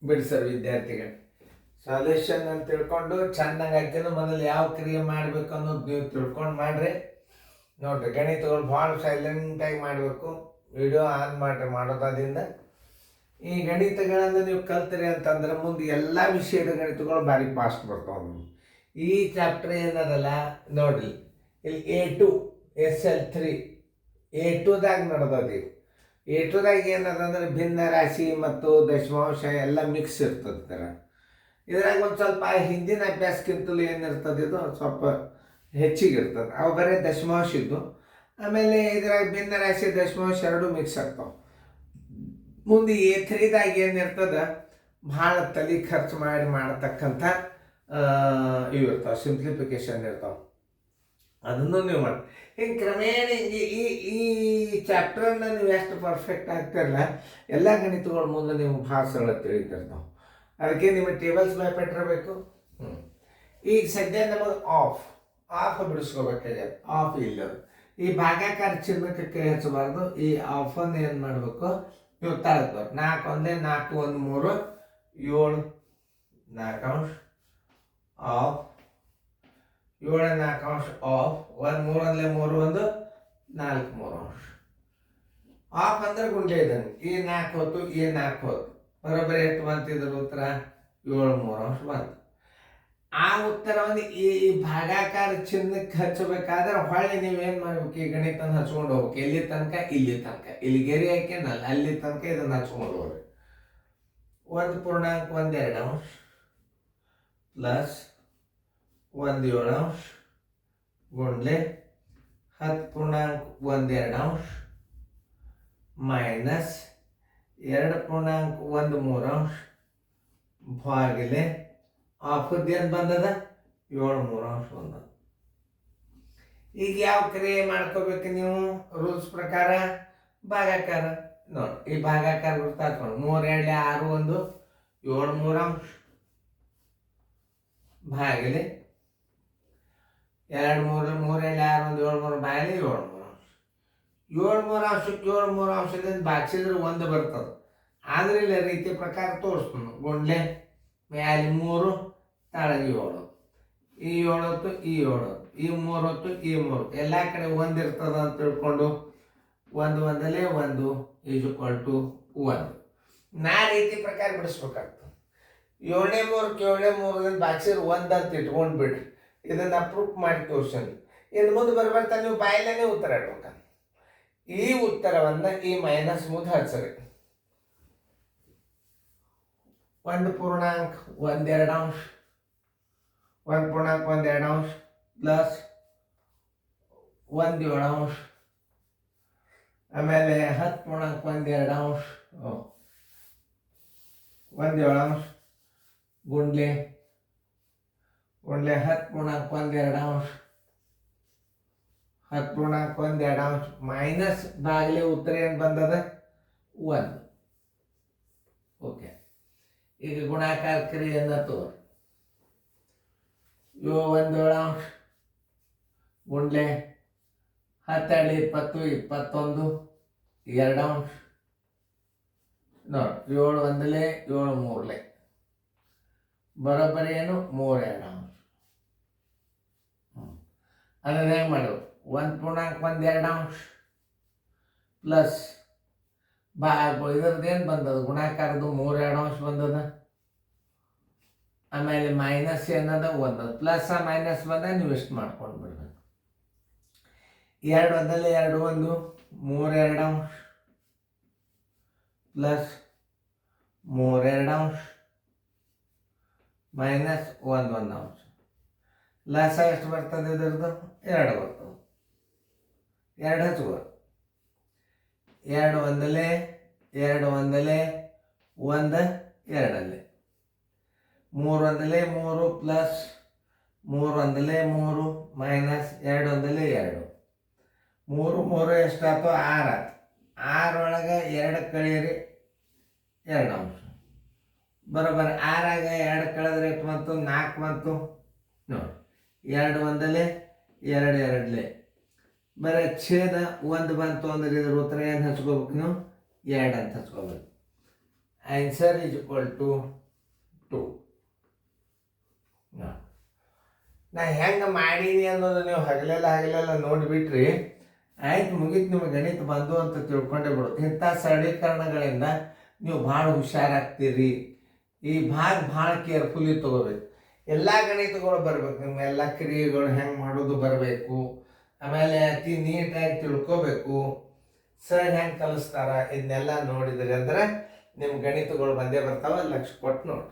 ಬಿಡಿಸರು ವಿದ್ಯಾರ್ಥಿಗಳು. ಸೊಲ್ಯೂಷನ್ ಅಂತ ತಿಳ್ಕೊಂಡು ಚೆನ್ನಾಗಿ ಹಾಕಿದ್ರು ಮೊದಲು ಯಾವ ಕ್ರಿಯೆ ಮಾಡಬೇಕು ಅನ್ನೋದು ನೀವು ತಿಳ್ಕೊಂಡು ಮಾಡ್ರಿ. ನೋಡಿರಿ, ಗಣಿತಗಳು ಭಾಳ ಸೈಲೆಂಟಾಗಿ ಮಾಡಬೇಕು. ವಿಡಿಯೋ ಆನ್ ಮಾಡಿರಿ ಮಾಡೋದ್ರಿಂದ. ಈ ಗಣಿತಗಳನ್ನು ನೀವು ಕಲ್ತಿರಿ ಅಂತಂದ್ರೆ ಮುಂದೆ ಎಲ್ಲ ವಿಷಯದ ಗಣಿತಗಳು ಭಾರಿ ಫಾಸ್ಟ್ ಬರ್ತಾವೆ. ಈ ಚಾಪ್ಟರ್ ಏನದಲ್ಲ ನೋಡ್ರಿ, ಇಲ್ಲಿ A2 SL3 A2ದಾಗ ನಡೆದದಿ. A2ದಾಗ ಏನದಂದ್ರೆ ಭಿನ್ನ ರಾಶಿ ಮತ್ತು ದಶಮಾಂಶ ಎಲ್ಲ ಮಿಕ್ಸ್ ಇರ್ತದೆ. ಇದ್ರಾಗ ಒಂದು ಸ್ವಲ್ಪ ಹಿಂದಿನ ಅಭ್ಯಾಸಕ್ಕಿಂತಲೂ ಏನಿರ್ತದೆ, ಇದು ಸ್ವಲ್ಪ ಹೆಚ್ಚಿಗೆ ಇರ್ತದೆ. ಅವು ಬರೀ ದಶಮಾಂಶ ಇದ್ದು, ಆಮೇಲೆ ಇದ್ರಾಗ ಭಿನ್ನ ರಾಶಿ ದಶಮಾಂಶ ಎರಡೂ ಮಿಕ್ಸ್ ಆಗ್ತಾವೆ. ಮುಂದೆ A3ದಾಗ ಏನಿರ್ತದೆ, ಭಾಳ ತಲೆ ಖರ್ಚು ಮಾಡತಕ್ಕಂಥ ಇವು ಇರ್ತಾವೆ, ಸಿಂಪ್ಲಿಫಿಕೇಶನ್ ಇರ್ತಾವೆ. ಅದನ್ನು ನೀವು ಮಾಡಿ ಹಿಂಗೆ ಕ್ರಮೇಣ ಈ ಈ ಚಾಪ್ಟರನ್ನು ನೀವು ಎಷ್ಟು ಪರ್ಫೆಕ್ಟ್ ಆಗ್ತಿರಲ್ಲ, ಎಲ್ಲ ಗಣಿತಗಳು ಮುಂದೆ ನೀವು ಭಾಳ ಸರಳ ತಿಳಿತಿರ್ತಾವೆ. ಅದಕ್ಕೆ ನಿಮಗೆ ಟೇಬಲ್ಸ್ ಬೇಕು. ಈಗ ಸದ್ಯ ನಮಗೆ ಆಫ್ ಬಿಡಿಸ್ಕೋಬೇಕಾಗ್ಯದ. ಆಫ್ ಇಲ್ಲ, ಈ ಭಾಗಾಕಾರ ಚಿನ್ನಕ್ಕೆ ಕೈ ಹಚ್ಚಬಾರ್ದು. ಈ ಆಫನ್ನು ಏನು ಮಾಡಬೇಕು, ನೀವು ತಳಕ್ಬಾರ್ದು. 4 1 4 1 3 7 4 ಅಂಶ ಆಫ್ 7 4 ಅಂಶ ಆಫ್ 1 3 1 3 1 4 3 ಅಂಶ ಆಫ್ ಅಂದ್ರೆ ಗುಂಡೆ ಇದ್ದಾನೆ. ಈ 4 ಹೊತ್ತು ಈ 4 ಹೊತ್ತು ಬರೋಬ್ಬರಿ ಎಷ್ಟು ಬಂತಿದ್ರು ಉತ್ತರ? 7 3 ಅಂಶ ಬಂತು. ಆ ಉತ್ತರವನ್ನು ಈ ಭಾಗಾಕಾರ ಚಿನ್ನಕ್ಕೆ ಹಚ್ಚಬೇಕಾದ್ರೆ ಹೊಳ್ಳಿ ನೀವೇನು ಮಾಡ್ಬೇಕು, ಈ ಗಣಿತನ ಹಚ್ಕೊಂಡು ಹೋಗ್ಬೇಕು. ಎಲ್ಲಿ ತನಕ? ಇಲ್ಲಿ ತನಕ. ಇಲ್ಲಿ ಗೆರೆ ಹಾಕ್ಯನಲ್ಲ, ಅಲ್ಲಿ ತನಕ ಇದನ್ನು ಹಚ್ಕೊಂಡು ಹೋಗ್ರಿ. 1.12 ಅಂಶ ಪ್ಲಸ್ 1 7 ಅಂಶ ಗುಂಡ್ಲೆ 10.12 ಅಂಶ ಮೈನಸ್ 2.13 ಅಂಶ ಭಾಗಿಲೆ ಆಫದ್ದು ಏನು ಬಂದದ? 7 3 ಅಂಶ ಬಂದದ. ಈಗ ಯಾವ ಕ್ರಿಯೆ ಮಾಡ್ಕೋಬೇಕು ನೀವು ರೂಲ್ಸ್ ಪ್ರಕಾರ? ಭಾಗಾಕಾರ. ನೋಡಿ, ಈ ಭಾಗಾಕಾರ ಗೊತ್ತಾಗ್ಕೊಂಡು 3 2 6 1 7 3 ಅಂಶ ಭಾಗಿಲೆ 2 3 3 2 6 1 7 3 ಭಾಗಿಲೆ 7 3 ಅಂಶ. 7 3 ಅಂಶಕ್ಕೆ 7 3 ಅಂಶದಿಂದ ಭಾಗಿಸಿದ್ರೆ 1 ಬರ್ತದೆ. ಆದರೆ ಇಲ್ಲ ರೀತಿ ಪ್ರಕಾರ ತೋರಿಸ್ತಾನೆ. ಗುಂಡ್ಲೆ ಮ್ಯಾಲೆ 3 ತಾಳಗೆ 7, ಈ 7 ಹೊತ್ತು ಈ 7 ಹೊತ್ತು, ಈ 3 ಹೊತ್ತು ಈ 3, ಎಲ್ಲ ಕಡೆ 1 ಇರ್ತದೆ ಅಂತ ತಿಳ್ಕೊಂಡು 1 1 1 = 1 ನಾ ರೀತಿ ಪ್ರಕಾರ ಬಿಡಿಸ್ಬೇಕಾಗ್ತದೆ. 7ನೇ 3ಕ್ಕೆ 7ನೇ 3ದಿಂದ ಭಾಗಿಸಿದ್ರೆ 1 ಅಂತ ಇಟ್ಕೊಂಡು ಬಿಡ್ರಿ. ಇದನ್ನು ಪ್ರೂಫ್ ಮಾಡಿ ತೋರಿಸಂడి. ಇನ್ನು ಮುಂದೆ ಬರ್ತಾ ನೀವು ಬಾಯಲ್ಲೇ ಉತ್ತರ ಇಡ್ಬೇಕು. ಈ ಉತ್ತರವನ್ನು ಈ ಮೈನಸ್ ಮುಂದೆ ಹಚ್ಚಿರಿ. 1.12 ಅಂಶ 1.12 ಅಂಶ ಪ್ಲಸ್ 1 7 ಅಂಶ ಆಮೇಲೆ 10.12 ಅಂಶ 1 7 ಅಂಶ ಗುಂಡ್ಲೆ 10.12 ಅಂಶ 10.12 ಅಂಶ ಮೈನಸ್ ಬಾಗಿಲೆ ಉತ್ತರ ಏನು ಬಂದದ? 1. ಓಕೆ, ಈಗ ಗುಣಾಕಾರ ಕ್ರಿಯೆಯನ್ನು ತೋರಿ. 1 7 ಅಂಶ ಗುಂಡ್ಲೆ 10 2 20 21 2 ಅಂಶ ನೋಡಿ. 7 1 7 3 ಬರೋಬ್ಬರಿ ಏನು? 3 2 ಅಂಶ. ಅದನ್ನು ಹೆಂಗೆ ಮಾಡೋದು? 1.12 ಅಂಶ ಪ್ಲಸ್ ಇದ್ರದ್ದು ಏನು ಬಂದದ? ಗುಣಾಕಾರದ್ದು 3 2 ಅಂಶ ಬಂದದ. ಆಮೇಲೆ ಮೈನಸ್ ಏನದ? 1. ಪ್ಲಸ್ ಮೈನಸ್ ಬಂದಾಗ ನೀವು ಎಷ್ಟು ಮಾಡ್ಕೊಂಡು ಬಿಡ್ಬೇಕು. 2 1 2 1 3 2 ಅಂಶ ಪ್ಲಸ್ 3 2 ಅಂಶ ಮೈನಸ್ 1 1 ಅಂಶ. ಲಸ ಎಷ್ಟು ಬರ್ತದೆ ಇದ್ರದ್ದು? 2 ಬರ್ತದೆ. 2 ಹಚ್ಕೋ. 2 1 2 1 1 2 3 1 3 ಪ್ಲಸ್ 3 1 3 ಮೈನಸ್ 2 1 2 3 3 ಎಷ್ಟಾಯ್ತು? 6 ಆಯ್ತು. 6 ಒಳಗೆ 2 ಕಳೀರಿ 2 ಅಂಶ ಬರೋಬ್ಬರ. 6ಆಗ 2 ಕಳೆದ್ರೆ ಎಷ್ಟು ಬಂತು? 4 ಬಂತು ನೋಡಿ. 2 1 2 2 ಬರೀ ಛೇದ 1 ಬಂತು ಅಂದ್ರೆ ಇದ್ರ ಉತ್ತರ ಏನು ಹಚ್ಕೋಬೇಕು ನೀವು? 2 ಅಂತ ಹಚ್ಕೋಬೇಕು. Answer is equal to 2. ನಾ ಹೆಂಗೆ ಮಾಡೀನಿ ಅನ್ನೋದು ನೀವು ಹಗಲೆಲ್ಲ ನೋಡಿಬಿಟ್ರಿ ಆಯ್ತು, ಮುಗೀತು, ನಿಮಗೆ ಗಣಿತ ಬಂದು ಅಂತ ತಿಳ್ಕೊಂಡೇ ಬಿಡೋದು. ಇಂಥ ಸರಳೀಕರಣಗಳಿಂದ ನೀವು ಭಾಳ ಹುಷಾರಾಗ್ತೀರಿ. ಈ ಭಾಳ ಕೇರ್ಫುಲಿ ತೊಗೋಬೇಕು. ಎಲ್ಲ ಗಣಿತಗಳು ಬರಬೇಕು, ನಿಮ್ಮ ಎಲ್ಲ ಕ್ರಿಯೆಗಳು ಹೆಂಗೆ ಮಾಡೋದು ಬರಬೇಕು. ಆಮೇಲೆ ಅತಿ ನೀಟಾಗಿ ತಿಳ್ಕೋಬೇಕು. ಸರ್ ಹೆಂಗೆ ಕಲಿಸ್ತಾರ ಇದನ್ನೆಲ್ಲ ನೋಡಿದ್ರಿ ಅಂದ್ರೆ ನಿಮ್ಮ ಗಣಿತಗಳು ಬಂದೇ ಬರ್ತಾವೆ. ಲಕ್ಷ ಕೊಟ್ಟು ನೋಡಿ.